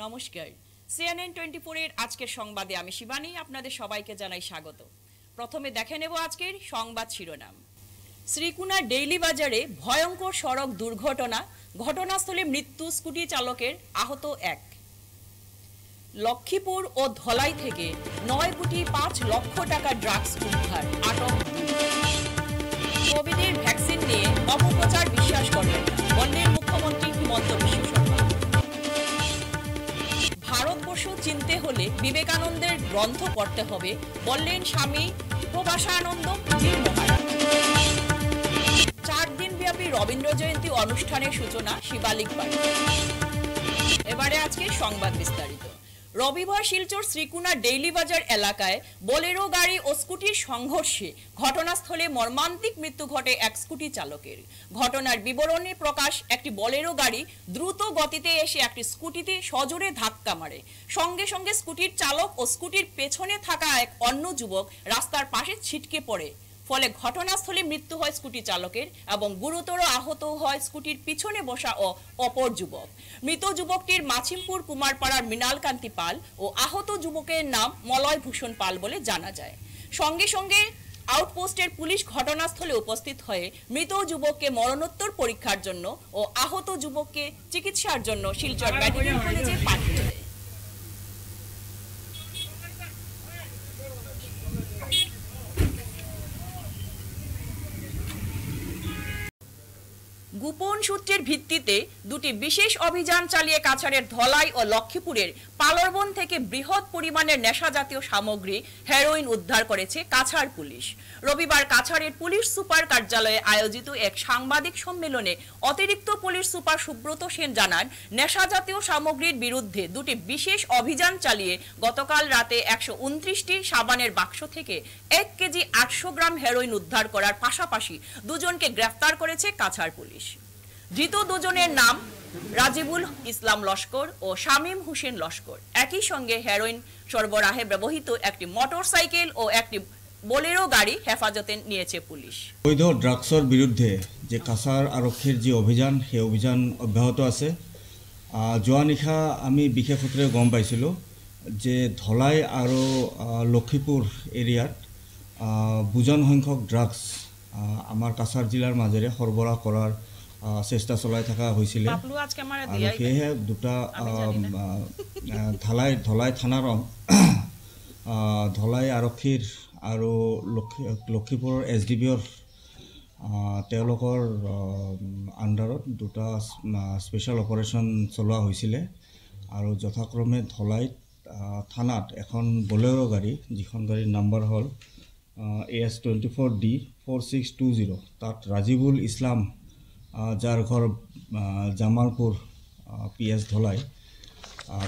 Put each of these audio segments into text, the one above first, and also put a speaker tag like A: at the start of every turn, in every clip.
A: নমস্কার CNN 24 এর আজকের সংবাদে আমি শিবানী আপনাদের সবাইকে জানাই স্বাগত। প্রথমে দেখে নেব আজকের সংবাদ শিরোনাম। শ্রীকুনা ডেইলি বাজারে ভয়ঙ্কর সড়ক দুর্ঘটনা, ঘটনাস্থলে মৃত্যু স্কুটি চালকের, আহত এক। লক্ষ্মীপুর ও ধলাই থেকে 9 কোটি 5 লক্ষ টাকা ড্রাগস উদ্ধার, আটক। কোভিডের ভ্যাকসিন নিয়ে অপপ্রচার বিশ্বাস করবেন না, বললেন মুখ্যমন্ত্রী হিমন্ত বিশ্ব শর্মা। ভারতবর্ষ চিনতে হলে বিবেকানন্দের গ্রন্থ পড়তে হবে, বললেন স্বামী প্রভাসানন্দ জি মহারাজ। 4 দিনব্যাপী রবীন্দ্র জয়ন্তী অনুষ্ঠানের সূচনা শিবালিক বাড়ি। এবারে আজকে সংবাদ বিস্তারিত। রবিবার শিলচর শ্রীকুনা ডেইলি বাজার এলাকায় বোলেরো গাড়ি ও স্কুটির সংঘর্ষে ঘটনাস্থলে মর্মান্তিক মৃত্যু ঘটে এক স্কুটি চালকের। ঘটনার বিবরণে প্রকাশ, একটি বোলেরো গাড়ি দ্রুত গতিতে এসে একটি স্কুটিতে সজোরে ধাক্কা মারে। সঙ্গে সঙ্গে স্কুটির চালক ও স্কুটির পেছনে থাকা এক অন্য যুবক রাস্তার পাশে ছিটকে পড়ে। ফলে ঘটনাস্থলে মৃত্যু হয় স্কুটি চালকের এবং গুরুতর আহত হয় স্কুটির পিছনে বসা ও অপর যুবক। মৃত যুবকটির মাছিমপুর কুমারপাড়ার মৃণালকান্তি পাল ও আহত যুবকের নাম মলয় ভূষণ পাল বলে জানা যায়। সঙ্গে সঙ্গে আউটপোস্টের পুলিশ ঘটনাস্থলে উপস্থিত হয়ে মৃত যুবককে মরণোত্তর পরীক্ষার জন্য ও আহত যুবককে চিকিৎসার জন্য শিলচর মেডিকেল কলেজে পাঠিয়ে দেয়। গোপন সূত্রের ভিত্তিতে দুটি বিশেষ অভিযান চালিয়ে কাছাড়ের ধলাই ও লক্ষ্মীপুরের পালরবন থেকে বৃহৎ পরিমাণের নেশাজাতীয় সামগ্রী হেরোইন উদ্ধার করেছে কাছাড় পুলিশ। রবিবার কাছাড়ের পুলিশ সুপার কার্যালয়ে আয়োজিত এক সাংবাদিক সম্মেলনে অতিরিক্ত পুলিশ সুপার সুব্রত সেন জানান, নেশাজাতীয় সামগ্রীর বিরুদ্ধে দুটি বিশেষ অভিযান চালিয়ে গতকাল রাতে 129টি সাবানের বাক্স থেকে 1 কেজি 800 গ্রাম হেরোইন উদ্ধার করার পাশাপাশি দুজনকে গ্রেফতার করেছে কাছাড় পুলিশ। ধৃত দুজনের নাম রাজিবুল ইসলাম লস্কর ও শামীম হোসেন লস্কর। একই সঙ্গে হেরোইন সরবরাহে ব্যবহৃত একটি মোটরসাইকেল ও একটি বোলেরো গাড়ি হেফাজতে নিয়েছে পুলিশ। বৈধ
B: ড্রাগসৰ বিৰুদ্ধে যে কাছাৰ আৰক্ষীৰ যে অভিযান, সেই অভিযান অব্যাহত আছে। যোৱা নিশা আমি বিশেষ সূত্ৰে গম পাইছিলোঁ যে ধলাই আৰু লক্ষীপুৰ এৰিয়াত বুজন সংখ্যক ড্ৰাগছ আমাৰ কাছাৰ জিলাৰ মাজেৰে সৰবৰাহ কৰাৰ চেষ্টা চলাই থকা হৈছিলে। আৰু সেয়েহে দুটা ধলাই থানাৰ ধলাই আৰক্ষীৰ আৰু লক্ষীপুৰৰ SDBৰ তেওঁলোকৰ আণ্ডাৰত দুটা স্পেচিয়েল অপাৰেশ্যন চলোৱা হৈছিলে। আৰু যথাক্ৰমে ধলাই থানাত এখন বলেৰো গাড়ী, যিখন গাড়ীৰ নাম্বাৰ হ'ল AS24D 4620, তাত ৰাজিবুল ইছলাম, যাৰ ঘৰ জামালপুৰ PS ধলাই,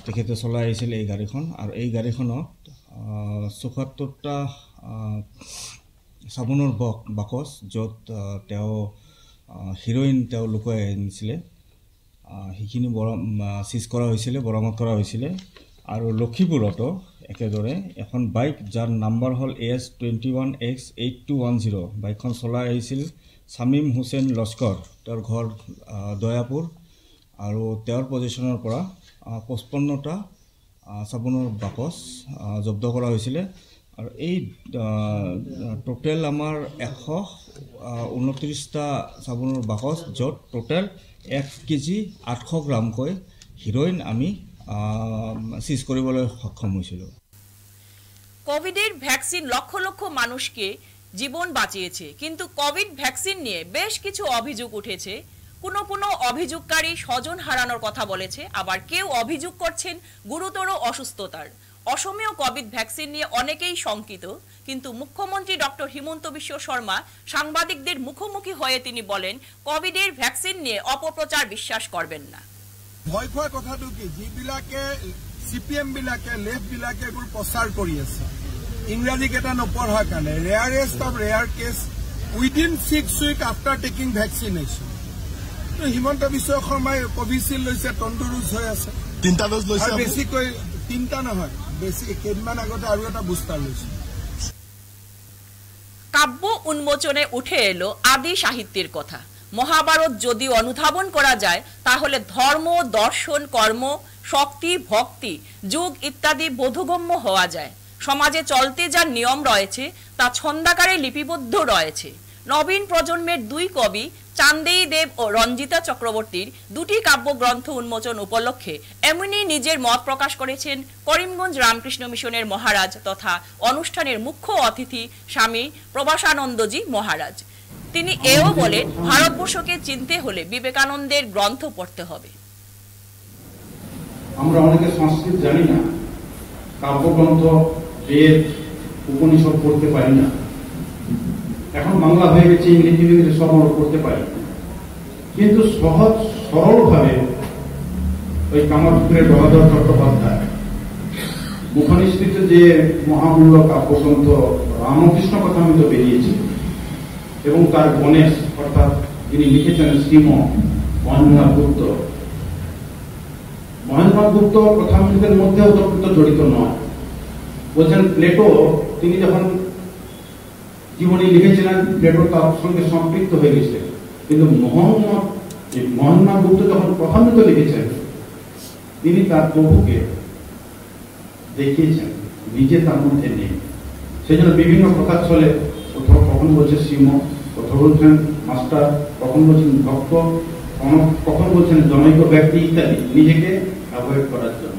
B: তেখেতে চলাই আহিছিল এই গাড়ীখন। আৰু এই গাড়ীখনত 74টা চাবোনৰ বাকচ, য'ত তেওঁ হিৰ'ইন লুকুৱাই আনিছিলে, সেইখিনি চিজ কৰা হৈছিলে, বৰামদ কৰা হৈছিলে। আৰু লক্ষীপুৰতো একেদৰে এখন বাইক, যাৰ নাম্বাৰ হ'ল AS21X8210, বাইকখন চলাই আহিছিল শামীম হোসেন লস্কর, তেওঁৰ ঘৰ দয়াপুৰ। আৰু তেওঁৰ পজিশ্যনৰ পৰা 55টা চাবোনৰ বাকচ জব্দ কৰা হৈছিলে। আৰু এই টোটেল আমাৰ 129টা চাবোনৰ বাকচ, য'ত টোটেল 1 কেজি 800 গ্ৰামকৈ হিৰ'ইন আমি চিজ কৰিবলৈ সক্ষম হৈছিলোঁ।
A: কোভিডের ভ্যাকসিন লক্ষ লক্ষ মানুষকে জীবন বাঁচিয়েছে, কিন্তু কোভিড ভ্যাকসিন নিয়ে বেশ কিছু অভিযোগ উঠেছে। কোনো অভিযোগকারী স্বজন হারানোর কথা বলেছে, আবার কেউ অভিযোগ করছেন গুরুতর অসুস্থতার। অসমীয় কোভিড ভ্যাকসিন নিয়ে অনেকেই শঙ্কিত, কিন্তু মুখ্যমন্ত্রী ডক্টর হিমন্ত বিশ্ব শর্মা সাংবাদিকদের মুখোমুখি হয়ে তিনি বলেন, কোভিডের ভ্যাকসিন নিয়ে অপপ্রচার বিশ্বাস করবেন না।
C: ভয় খোৱা কথাটো কি, যিবিলাকে CPM বিলাকে লেফট বিলাকে এইবোৰ প্ৰচাৰ কৰি আছে ইংৰাজী কেইটা নপঢ়াৰ কাৰণে, rarest of rare case within 6 weeks after taking vaccination. তো হিমন্ত বিশ্ব শৰ্মাই কোভিচিল্ড লৈছে, তন্দুৰুজ হৈ আছে, 3টা ড'জ লৈছে, বেছিকৈ 3টা নহয়, বেছি কেইদিনমান আগতে আৰু এটা বুষ্টাৰ লৈছে।
A: কাব্য উন্মোচনে উঠে এলো আদি সাহিত্যের কথা। মহাভারত যদি অনুধাবন করা যায়, তাহলে ধর্ম, দর্শন, কর্ম শক্তি, ভক্তি, যুগ ইত্যাদি বোধগম্য হওয়া যায়। সমাজে চলতে যা নিয়ম রয়েছে তা ছন্দাকারে লিপিবদ্ধ রয়েছে। নবীন প্রজন্মের দুই কবি চান্দেই দেব ও রঞ্জিতা চক্রবর্তীর দুটি কাব্যগ্রন্থ উন্মোচন উপলক্ষে এমনি নিজের মত প্রকাশ করেছেন করিমগঞ্জ রামকৃষ্ণ মিশনের মহারাজ তথা অনুষ্ঠানের মুখ্য অতিথি স্বামী প্রবাসানন্দজি মহারাজ। তিনি এও বলেন, ভারতবর্ষকে চিনতে হলে বিবেকানন্দের গ্রন্থ পড়তে হবে।
D: আমরা অনেকে সংস্কৃত জানি না, কাব্যগ্রন্থ, বেদ, উপনিষদ পড়তে পারি না। এখন বাংলা হয়ে গেছে, ইংরেজি সব আমরা পড়তে পারি, কিন্তু সহজ সরলভাবে ওই কামারপুকুরের গদাধর চট্টোপাধ্যায় মুখনিসৃত যে মহামূল্য কাব্যগ্রন্থ রামকৃষ্ণ কথামৃত বেরিয়েছে এবং তার গণেশ অর্থাৎ যিনি লিখেছেন শ্রীম মহেন্দ্রনাথ গুপ্ত। মহেন্দ্রনাথ গুপ্ত কথামৃতের মধ্যে ওতপ্রোত জড়িত নয়। বলছেন প্লেটো তিনি যখন জীবনী লিখেছিলেন, প্লেটো তার সঙ্গে সম্পৃক্ত হয়ে গেছিলেন, কিন্তু মহেন্দ্রনাথ গুপ্ত যখন কথামৃত লিখেছেন তিনি তার প্রভুকে দেখিয়েছেন, নিজে তার মধ্যে নেই। সেই জন্য বিভিন্ন কথা চলে, কোথাও কখন বলছে শ্রীম, কোথাও বলছেন মাস্টার, কখন বলছেন ভক্ত, কখন বলছেন জনৈক ব্যক্তি ইত্যাদি, নিজেকে অ্যাভয়েড করার জন্য।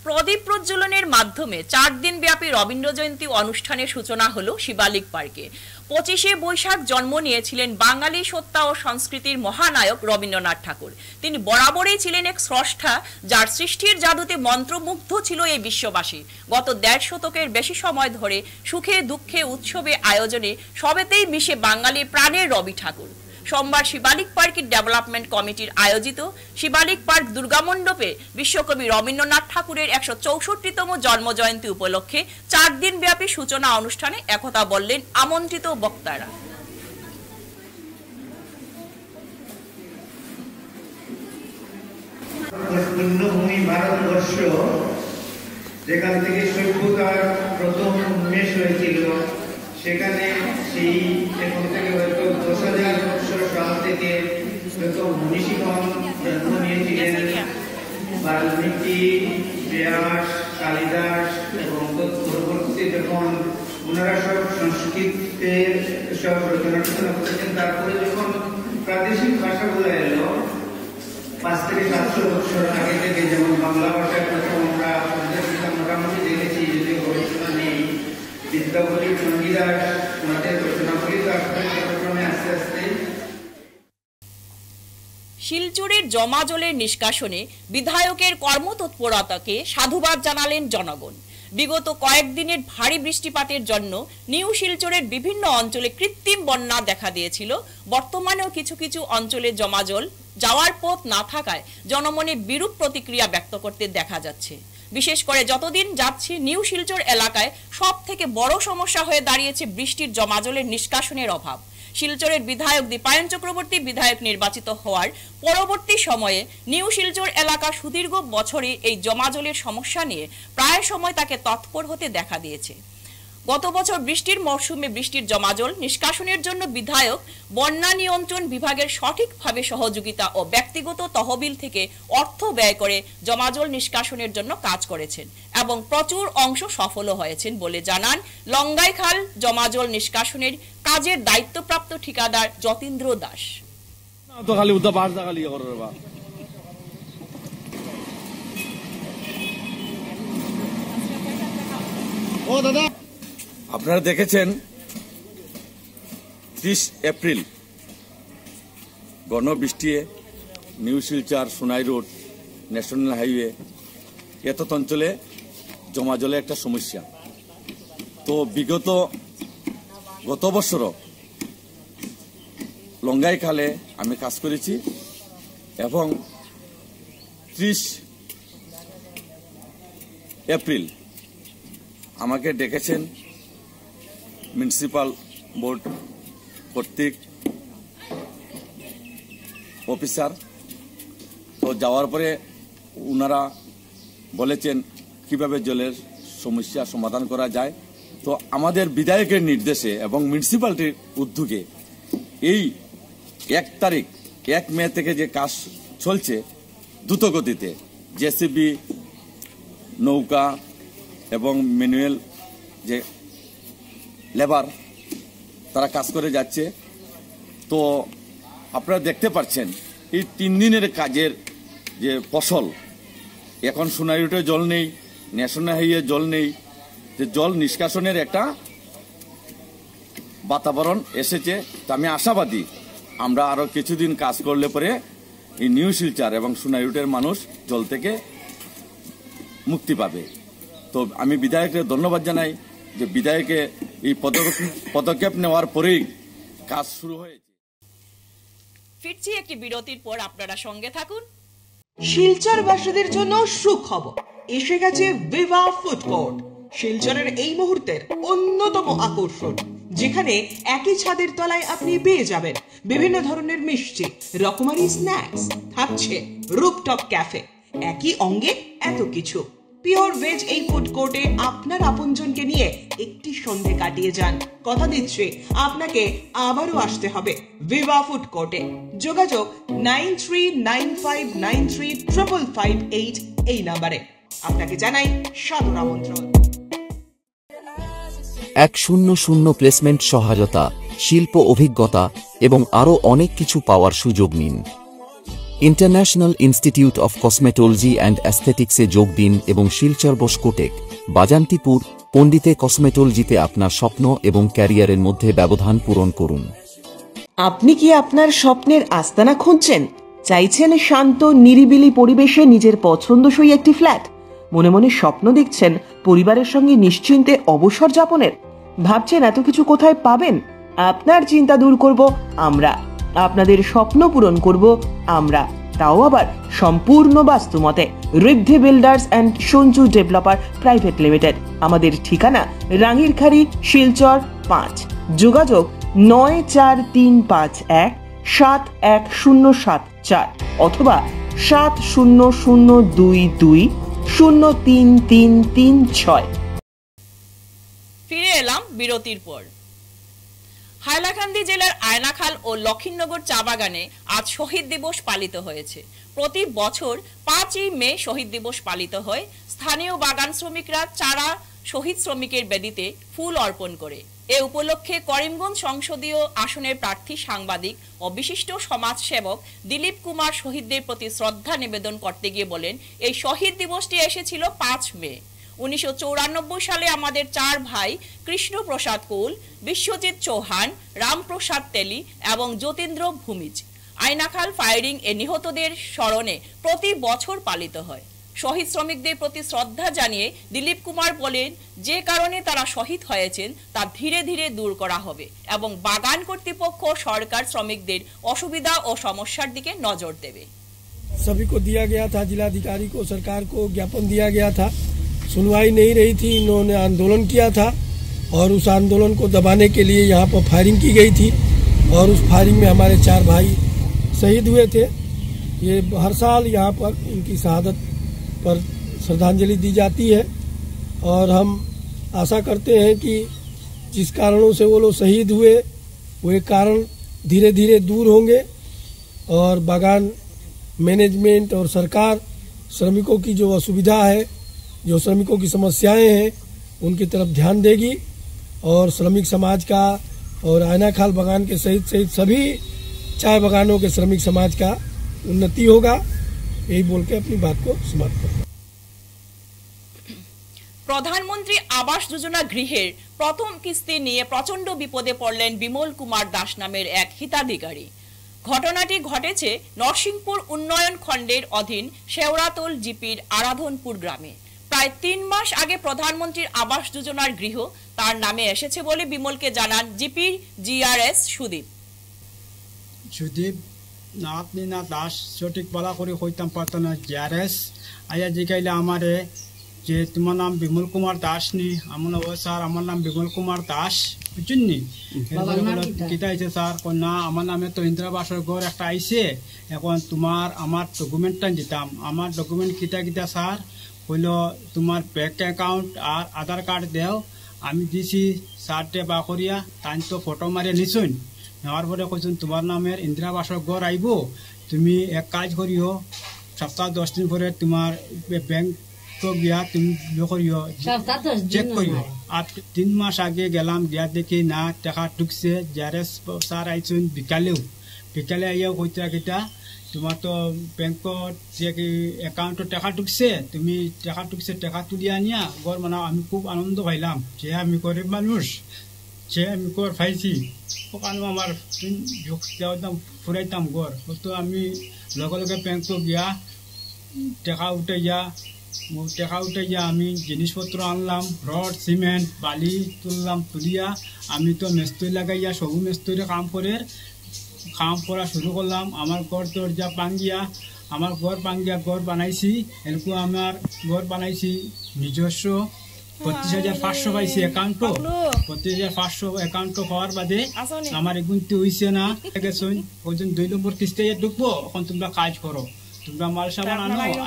A: প্রদীপ প্রজ্বলনের মাধ্যমে 4 দিন ব্যাপী রবীন্দ্র জয়ন্তী অনুষ্ঠানের সূচনা হলো শিবালিক পার্কে। 25শে বৈশাখ জন্ম নিয়েছিলেন বাঙালি সত্তা ও সংস্কৃতির মহানায়ক রবীন্দ্রনাথ ঠাকুর। তিনি বরাবরই ছিলেন এক স্রষ্টা, যার সৃষ্টির জাদুতে মন্ত্রমুগ্ধ ছিল এই বিশ্ববাসী। গত 1.5 শতকের বেশি সময় ধরে সুখে দুঃখে উৎসবে আয়োজনে সবেতেই মিশে বাঙালির প্রাণের রবি ঠাকুর। সোমবার শিবালিক পার্কের ডেভেলপমেন্ট কমিটির আয়োজিত শিবালিক পার্ক দুর্গামণ্ডপে বিশ্বকবি রবীন্দ্রনাথ ঠাকুরের 164তম জন্মজয়ন্তী উপলক্ষে 4 দিন ব্যাপী সূচনা অনুষ্ঠানে একথা বললেন আমন্ত্রিত বক্তারা।
E: পুণ্যভূমি ভারতবর্ষ, যেখান থেকে সভ্যতার প্রথম উন্মেষ হয়েছিল, সেখানে সেই এখন থেকে হয়তো 10,000 বছর সাল থেকে হয়তো মনীষীগণ জন্ম নিয়েছিলেন। বাল্মীকি, ব্যাস, কালিদাস এবং পরবর্তীতে যখন ওনারা সব সংস্কৃতে সব রচনা করেছেন, তারপরে যখন প্রাদেশিক ভাষাগুলো এলো 5 থেকে 700 বছর আগে থেকে, যেমন বাংলা ভাষায় প্রথম আমরা মোটামুটি দেখেছি, যদি গবেষণা নেই, বিদ্যাবলী, চণ্ডীদাস, ওনাদের রচনাবলী তো আসলে ক্রমে আস্তে আস্তে।
A: শিলচরের জমা জলের নিষ্কাশনে বিধায়কের কর্মতৎপরতাকে সাধুবাদ জানালেন জনগণ। বিগত কয়েকদিনের ভারী বৃষ্টিপাতের জন্য নিউ শিলচরের বিভিন্ন অঞ্চলে কৃত্রিম বন্যা দেখা দিয়েছিল। বর্তমানেও কিছু কিছু অঞ্চলে জমা জল যাওয়ার পথ না থাকায় জনমনে বিরূপ প্রতিক্রিয়া ব্যক্ত করতে দেখা যাচ্ছে। বিশেষ করে যতদিন যাচ্ছে নিউ শিলচর এলাকায় সব থেকে বড় সমস্যা হয়ে দাঁড়িয়েছে বৃষ্টির জমা জলের নিষ্কাশনের অভাব। শিলচরের বিধায়ক দীপায়ন চক্রবর্তী বিধায়ক নির্বাচিত হওয়ার পরবর্তী সময়ে নিউ শিলচর এলাকা সুদীর্ঘ বছরে এই জমা জলের সমস্যা নিয়ে প্রায় সময় তাকে তৎপর হতে দেখা দিয়েছে। গত বছর বৃষ্টির মরশুমে বৃষ্টির জমাজল নিষ্কাশনের জন্য বিধায়ক বন্যা নিয়ন্ত্রণ বিভাগের সঠিকভাবে সহযোগিতা ও ব্যক্তিগত তহবিল থেকে অর্থ ব্যয় করে জমাজল নিষ্কাশনের জন্য কাজ করেছেন এবং প্রচুর অংশ সফলও হয়েছেন বলে জানান লঙ্গাইখাল জমাজল নিষ্কাশনের কাজের দায়িত্বপ্রাপ্ত ঠিকাদার যতীন্দ্র দাস।
F: আপনারা দেখেছেন 30 এপ্রিল ঘন বৃষ্টিয়ে new Silchar Sonai road national highway এত অঞ্চলে জমা জলে একটা সমস্যা। তো গত বছরও লঙ্গাই খালে আমি কাজ করেছি এবং 30 এপ্রিল আমাকে ডেকেছেন মিউনিসিপাল বোর্ড কর্তৃক অফিসার। তো যাওয়ার পরে ওনারা বলেছেন কিভাবে জলের সমস্যা সমাধান করা যায়। তো আমাদের বিধায়কের নির্দেশে এবং মিউনিসিপ্যালিটির উদ্যোগে এই 1 মে থেকে যে কাজ চলছে দ্রুতগতিতে জেসিবি, নৌকা এবং ম্যানুয়াল যে লেবার তারা কাজ করে যাচ্ছে। তো আপনারা দেখতে পাচ্ছেন এই 3 দিনের কাজের যে ফসল, এখন সোনাইরুটে জল নেই, ন্যাশনাল হাইওয়ে জল নেই, যে জল নিষ্কাশনের একটা বাতাবরণ এসেছে। তো আমি আশাবাদী আমরা আরও কিছুদিন কাজ করলে পরে এই নিউ শিলচর এবং সোনাইরুটের মানুষ জল থেকে মুক্তি পাবে। তো আমি বিধায়ককে ধন্যবাদ জানাই যে বিধায়কে এই পদক্ষেপ নেওয়ার পরেই কাজ শুরু হয়েছে।
A: ফিরছি একটি বিরতির পর, আপনারা সঙ্গে থাকুন।
G: শিলচরবাসীদের জন্য সুখবর, এসে গেছে ভিভা ফুড কোর্ট, শিলচরের এই মুহূর্তের অন্যতম আকর্ষণ, যেখানে একই ছাদের তলায় আপনি পেয়ে যাবেন বিভিন্ন ধরনের মিষ্টি, রকমারি স্ন্যাক্স, থাকছে রুফটপ ক্যাফে, একই অঙ্গে এত কিছু। পিওর ভেজ এই ফুড কোর্টে আপনার আপনজনকে নিয়ে একটি সন্ধে কাটিয়ে যান। কথা দিচ্ছি আপনাকে আবারও আসতে হবে ভিভা ফুড কোর্টে। যোগাযোগ 9395935558 এই নাম্বারে। আপনাকে জানাই সাদর আমন্ত্রণ।
H: 100 প্লেসমেন্ট সহায়তা, শিল্প অভিজ্ঞতা এবং আরও অনেক কিছু পাওয়ার সুযোগ নিন। International institute of cosmetology and অ্যাস্থেটিক্সে যোগ দিন এবং শিলচর বসকোটেক, বাজান্তিপুর, পণ্ডিতে কসমেটোলজিতে আপনার স্বপ্ন এবং ক্যারিয়ারের মধ্যে ব্যবধান পূরণ করুন।
G: আপনি কি আপনার স্বপ্নের আস্তানা খুঁজছেন? চাইছেন শান্ত নিরিবিলি পরিবেশে নিজের পছন্দসই একটি ফ্ল্যাট? মনে মনে স্বপ্ন দেখছেন পরিবারের সঙ্গে নিশ্চিন্তে অবসর যাপনের? ভাবছেন এত কিছু কোথায় পাবেন? আপনার চিন্তা দূর করব আমরা, আপনাদের স্বপ্ন পূরণ করব আমরা, তাও আবার সম্পূর্ণ বাস্তুমতে। Riddhi builders and Sanju developer private limited. আমাদের ঠিকানা রাঙ্গিরখাড়ি, শিলচর 5। যোগাযোগ 9435171074 অথবা 7002203336।
A: ফিরে এলাম বিরতির পর। হাইলাকান্দি জেলার আয়নাখাল ও লক্ষিণনগর চা বাগানে আজ শহীদ দিবস পালিত হয়েছে। প্রতি বছর 5ই মে শহীদ দিবস পালিত হয়। স্থানীয় বাগান শ্রমিকরা চারা শহীদ শ্রমিকের বেদিতে ফুল অর্পণ করে। এ উপলক্ষে করিমগঞ্জ সংসদীয় আসনের প্রার্থী সাংবাদিক ও বিশিষ্ট সমাজসেবক দিলীপ কুমার শহীদদের প্রতি শ্রদ্ধা নিবেদন করতে গিয়ে বলেন, এই শহীদ দিবসটি এসেছিল 5 মে। 1994 সালে আমাদের 4 ভাই কৃষ্ণপ্রসাদ কৌল, বিশ্বজিৎ চৌহান, রামপ্রসাদ তেলি এবং যতীন্দ্র ভূমিজ আয়নাখাল ফায়ারিং এ নিহতদের স্মরণে প্রতি বছর পালিত হয়। শহীদ শ্রমিকদের প্রতি শ্রদ্ধা জানিয়ে দিলীপ কুমার বলেন, যে কারণে তারা শহীদ হয়েছেন তা ধীরে ধীরে দূর করা হবে এবং বাগান কর্তৃপক্ষ সরকার শ্রমিকদের অসুবিধা ও সমস্যার দিকে নজর দেবে।
C: सभी को दिया गया था, जिलाधिकारी को, सरकार को ज्ञापन दिया गया था, सुनवाई नहीं रही थी। इन्होंने आंदोलन किया था और उस आंदोलन को दबाने के लिए यहाँ पर फायरिंग की गई थी और उस फायरिंग में हमारे 4 भाई शहीद हुए थे। ये हर साल यहाँ पर इनकी शहादत पर श्रद्धांजलि दी जाती है और हम आशा करते हैं कि जिस कारणों से वो लोग शहीद हुए वो कारण धीरे धीरे दूर होंगे और बागान मैनेजमेंट और सरकार श्रमिकों की जो असुविधा है, जो श्रमिकों की समस्याएं हैं, उनकी तरफ ध्यान देगी और श्रमिक समाज का और आयनाखाल बागान के सहित सभी चाय बागानों के श्रमिक समाज का उन्नति होगा। यही बोल के अपनी बात को समाप्त करता हूं।
A: প্রধানমন্ত্রী আবাস যোজনা গৃহের প্রথম কিস্তি নিয়ে প্রচন্ড বিপদে পড়লেন বিমল কুমার দাস নামের এক হিতাধিকারী। ঘটনাটি ঘটেছে নরসিংপুর উন্নয়ন খণ্ডের অধীন শেওড়াতোল জিপির আরাধনপুর গ্রামে। প্রায় 3 মাস আগে প্রধানমন্ত্রীর আবাস যোজনার গৃহ তার নামে এসেছে বলে বিমলকে জানান জিপির জিআরএস সুদীপ।
I: না আপনি না দাস সঠিক বলা করে হইতাম পারত না। জিআরএস আয়া জিগাইলে আমারে যে তোমার নাম বিমল কুমার দাস নি? আমার ও স্যার আমার নাম বিমল কুমার দাস, বুঝছেন নি? কিতা আইছে স্যার? না আমার নামে তো ইন্দিরাবাসের ঘর একটা আইছে, এখন তোমার আমার ডকুমেন্টটা দিতাম। আমার ডকুমেন্ট কিতা কিতা স্যার? হইল তোমার ব্যাংক অ্যাকাউন্ট আর আধার কার্ড দেও। আমি দিছি স্যারটে বা করিয়া তাই তো ফটো মারিয়া নিছুন। নেওয়ার পরে কইছুন তোমার নামের ইন্দিরাবাসের ঘর আইব, তুমি এক কাজ করিও সপ্তাহ 10 দিন পরে তোমার ব্যাংক তো গিয়া তুমি করিও চেক করিও। আর 3 মাস আগে গেলাম, গিয়া দেখি না টাকা ঢুকছে। যারে স্যার আইছেন বিকালে আইয়া কইতা কিটা তোমার তো ব্যাংকত যে অ্যাকাউন্টত টাকা ঢুকছে, তুমি টাকা ঢুকছে, টাকা তুলি আনিয়া ঘর বানাও। আমি খুব আনন্দ পাইলাম যে আমি গরিব মানুষ, যে আমি ঘর পাইছি, ওখানে আমার ফুরাইতাম ঘর। তো আমি লগে লগে ব্যাংকত গিয়া টাকা উঠাইয়া আমি জিনিসপত্র আনলাম, রড সিমেন্ট বালি তুলিয়া আমি তো মিস্ত্রি লাগাইয়া সবু মিস্ত্রি কাম করা শুরু করলাম। আমার ঘর দরজা ঘর বানাইছি। এরকম আমার ঘর বানাইছি নিজস্ব 25,500 পাইছি অ্যাকাউন্ট। 25,500 অ্যাকাউন্ট পাওয়ার বাদে আমার এগুনতে হইছে না। গেছুন ওজন 2 নম্বর কিস্তি ঢুকবো। এখন তোমরা কাজ করো, তোমরা মাল সাবান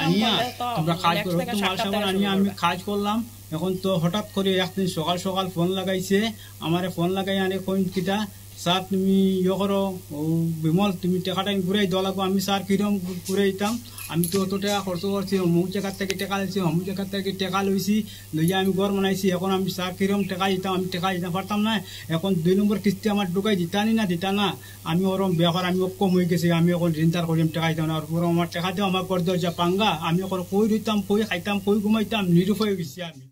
I: আনিয়া তোমরা কাজ করো। তো মাল সাবান আনিয়া আমি কাজ করলাম। এখন তো হঠাৎ করে একদিন সকাল ফোন লাগাইছে, আমারে ফোন লাগাই আনে কোন কিটা স্যার তুমি ইয়ে করো, ও বিমল তুমি টাকাটা ঘুরাই দেওয়া লাগবো। আমি স্যার কিরম ঘুরে দিতাম, আমি তো অত টাকা খরচ করছি, অমুক জায়গার থেকে টাকা লইছি, অমুক জায়গার থেকে টাকা লইয়া আমি ঘর বানাইছি। এখন আমি স্যার কিরম টাকা দিতাম, আমি টাকা দিতে পারতাম না। এখন 2 নম্বর কিস্তি আমার ঢুকাই দিতা না আমি ওরম ব্যাপার আমি কম হয়ে গেছি। আমি এখন ঋণদার করিম টাকা দিতাম না, ওর আমার টাকা দেওয়া আমার ঘর দরজা পাঙ্গা। আমি এখন কই দিতাম, কই খাইতাম, কই ঘুমাইতাম, নিরুপায় হয়ে গেছি আমি।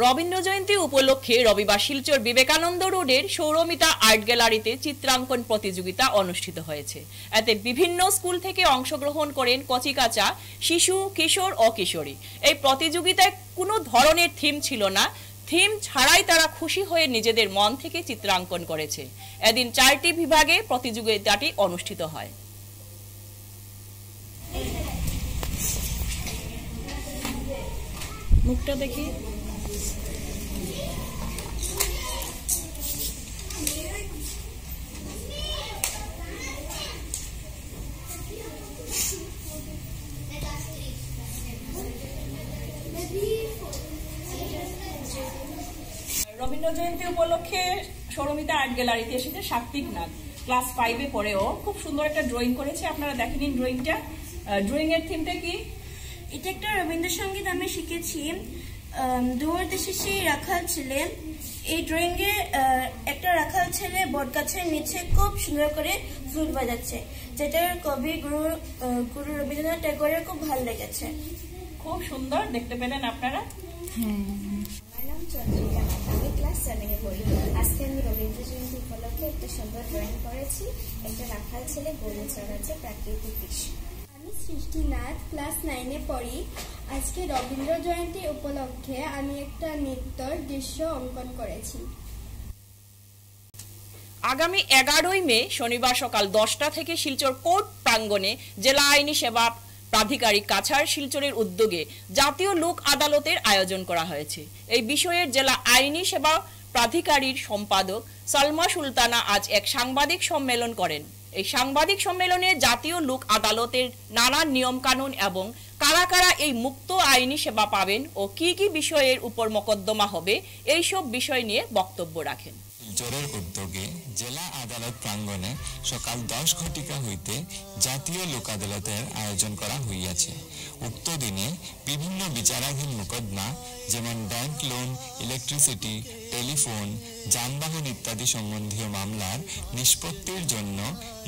A: রবীন্দ্র জয়ন্তী উপলক্ষে রবিবার শিলচর বিবেকানন্দ রোডের সৌরমিতা আর্ট গ্যালারিতে চিত্রাঙ্কন প্রতিযোগিতা অনুষ্ঠিত হয়েছে। এতে বিভিন্ন স্কুল থেকে অংশগ্রহণ করেন কচিকাচা শিশু, কিশোর ও কিশোরী। এই প্রতিযোগিতায় কোনো ধরনের থিম ছিল না, থিম ছাড়াই তারা খুশি হয়ে নিজেদের মন থেকে চিত্রাঙ্কন করেছে। এদিন 4টি বিভাগে প্রতিযোগিতাটি অনুষ্ঠিত হয়। মুখটা দেখি। রবীন্দ্র জয়ন্তী উপলক্ষে সৌরমিতা আর্ট গ্যালারিতে এসেছে সাত্বিক নাথ, ক্লাস 5-এ পড়েও খুব সুন্দর একটা ড্রয়িং করেছে। আপনারা দেখে নিন ড্রয়িংটা। ড্রয়িং এর থিমটা কি?
J: এটা একটা রবীন্দ্রসঙ্গীত আমি শিখেছি। দুয়ার দেশে সেই রাখাল ছেলে। এই ড্রয়িং এ একটা রাখাল ছেলে বট গাছের নিচে খুব সুন্দর করে ফ্লুট বাজাচ্ছে, যেটার কবি গুরু রবীন্দ্রনাথ ট্যাগোরের খুব ভালো লেগেছে।
A: খুব সুন্দর দেখতে পেলেন আপনারা।
K: আমার নাম চন্দ্রিকা নাথ, আমি ক্লাস 7-এ পড়ি। আজকে আমি রবীন্দ্র জয়ন্তী উপলক্ষে একটা সুন্দর ড্রয়িং করেছি। একটা রাখাল ছেলে গরু চড়াচ্ছে প্রাকৃতিক দৃশ্য।
J: আমি সৃষ্টি নাথ, ক্লাস 9-এ পড়ি। আজকে রবীন্দ্র জয়ন্তী উপলক্ষে আমি একটা নৃত্যর দৃশ্য অঙ্কন করেছি।
A: আগামী 11ই মে শনিবার সকাল 10টা থেকে শিলচর কোর্ট প্রাঙ্গণে জেলা আইনি সেবা প্রাধিকারিক কাছাড় শিলচরের উদ্যোগে জাতীয় লোক আদালতের আয়োজন করা হয়েছে। এই বিষয়ে জেলা আইনি সেবা প্রাধিকারীর সম্পাদক সালমা সুলতানা আজ এক সাংবাদিক সম্মেলন করেন। এই সাংবাদিক সম্মেলনে জাতীয় লোক আদালতের নানান নিয়ম কানুন এবং কারা কারা এই মুক্ত আইনি সেবা পাবেন ও কি কি বিষয়ের উপর মোকদ্দমা হবে এইসব বিষয় নিয়ে বক্তব্য রাখেন।
L: শিলচরের উদ্যোগে জেলা আদালত প্রাঙ্গণে সকাল 10 ঘটিকা হইতে জাতীয় লোক আদালতের আয়োজন করা হইয়াছে। উক্ত দিনে বিভিন্ন বিচারাধীন মোকদ্দমা যেমন ব্যাংক লোন, ইলেকট্রিসিটি, টেলিফোন, যানবাহন ইত্যাদি সম্বন্ধীয় মামলার নিষ্পত্তির জন্য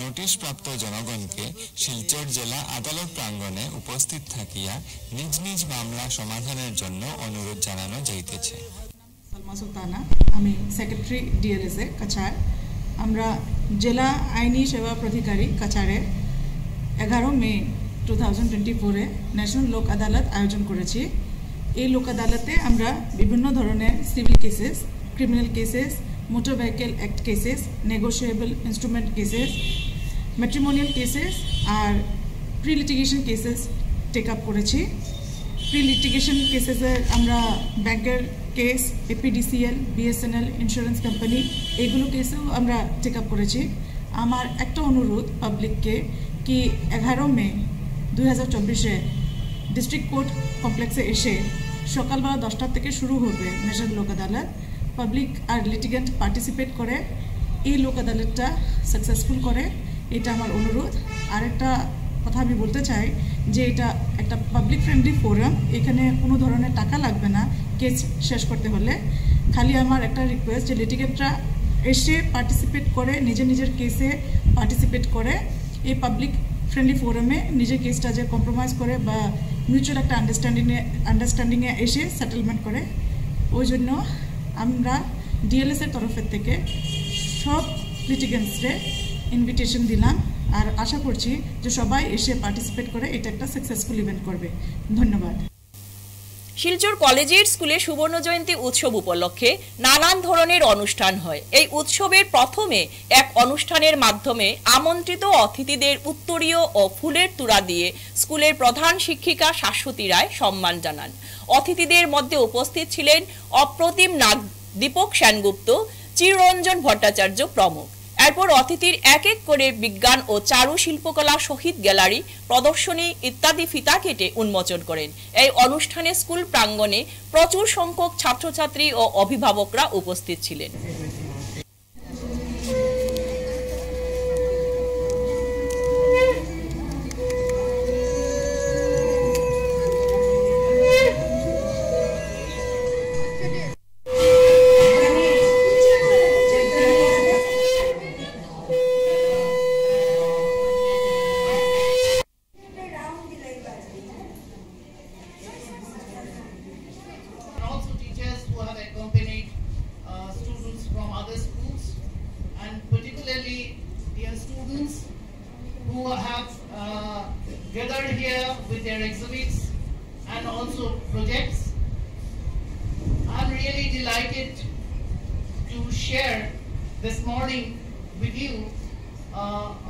L: নোটিশপ্রাপ্ত জনগণকে শিলচর জেলা আদালত প্রাঙ্গণে উপস্থিত থাকিয়া নিজ নিজ মামলা সমাধানের জন্য অনুরোধ জানানো যাইতেছে।
M: সালমা সুলতানা, আমি সেক্রেটারি ডিএলএসএ কাছাড়। আমরা জেলা আইনি সেবা প্রাধিকারিক কাছাড়ে 11 মে 2024-এ ন্যাশনাল লোক আদালত আয়োজন করেছি। এই লোক আদালতে আমরা বিভিন্ন ধরনের civil cases, criminal cases, motor vehicle act cases, negotiable instrument cases, matrimonial cases আর pre litigation cases take up করেছি। প্রি লিটিগেশন কেসেসে আমরা ব্যাংকের case, APDCL, BSNL, insurance company এইগুলো কেসেও আমরা টেক আপ করেছি। আমার একটা অনুরোধ পাবলিককে কি 11 মে 2024-এ ডিস্ট্রিক্ট কোর্ট কমপ্লেক্সে এসে সকালবেলা 10টা থেকে শুরু হবে ন্যাশনাল লোক আদালত। পাবলিক আর লিটিগেন্ট পার্টিসিপেট করে এই লোক আদালতটা সাকসেসফুল করে, এটা আমার অনুরোধ। আরেকটা কথা আমি বলতে চাই যে এটা একটা পাবলিক ফ্রেন্ডলি ফোরাম, এখানে কোনো ধরনের টাকা লাগবে না কেস শেষ করতে হলে। খালি আমার একটা রিকোয়েস্ট যে লিটিগেন্টরা এসে পার্টিসিপেট করে, নিজের কেসে পার্টিসিপেট করে, এই পাবলিক ফ্রেন্ডলি ফোরামে নিজের কেসটা যে কম্প্রোমাইজ করে বা মিউচুয়াল একটা আন্ডারস্ট্যান্ডিংয়ে এসে সেটেলমেন্ট করে। ওই জন্য আমরা ডিএলএসের তরফের থেকে সব লিটিগেন্টসরে ইনভিটেশন দিলাম, আর আশা করছি যে সবাই এসে পার্টিসিপেট করে এটা একটা সাকসেসফুল ইভেন্ট করবে। ধন্যবাদ।
A: শিলচর কলেজিয়েট স্কুলে সুবর্ণ জয়ন্তী উৎসব উপলক্ষে নানান ধরনের অনুষ্ঠান হয়। এই উৎসবের প্রথমে এক অনুষ্ঠানের মাধ্যমে আমন্ত্রিত অতিথিদের উত্তরীয় ও ফুলের তোড়া দিয়ে স্কুলের প্রধান শিক্ষিকা শাশ্বতী রায় সম্মান জানান। অতিথিদের মধ্যে উপস্থিত ছিলেন অপ্রতিম নাগ, দীপক সেনগুপ্ত, চিররঞ্জন ভট্টাচার্য প্রমুখ। এরপর অতিথির এক এক করে বিজ্ঞান ও চারু শিল্পকলা শহীদ গ্যালারি, প্রদর্শনী ইত্যাদি ফিতা কেটে উন্মোচন করেন। এই অনুষ্ঠানে স্কুল প্রাঙ্গণে প্রচুর সংখ্যক ছাত্রছাত্রী ও অভিভাবকরা উপস্থিত ছিলেন।
E: Who have gathered here with their exhibits and also projects. I'm really delighted to share this morning with you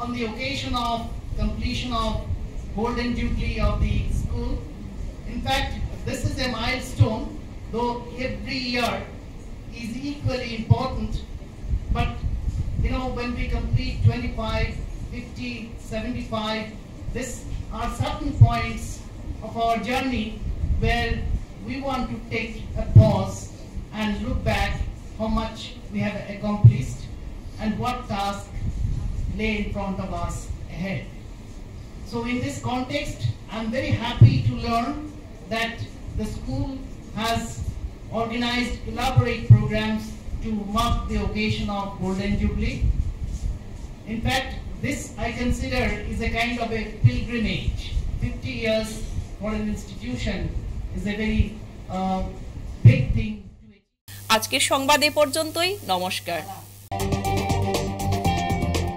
E: on the occasion of completion of Golden Jubilee of the school. In fact, this is a milestone, though every year is equally important. But you know, when we complete 25, 50, 75, these are certain points of our journey where we want to take a pause and look back how much we have accomplished and what task lay in front of us ahead. So in this context, I'm very happy to learn that the school has organized elaborate programs to mark the occasion of Golden Jubilee. In fact, this I consider is a kind of a pilgrimage. 50 years for an institution is a very big thing.
A: আজকের সংবাদ এ পর্যন্তই। নমস্কার।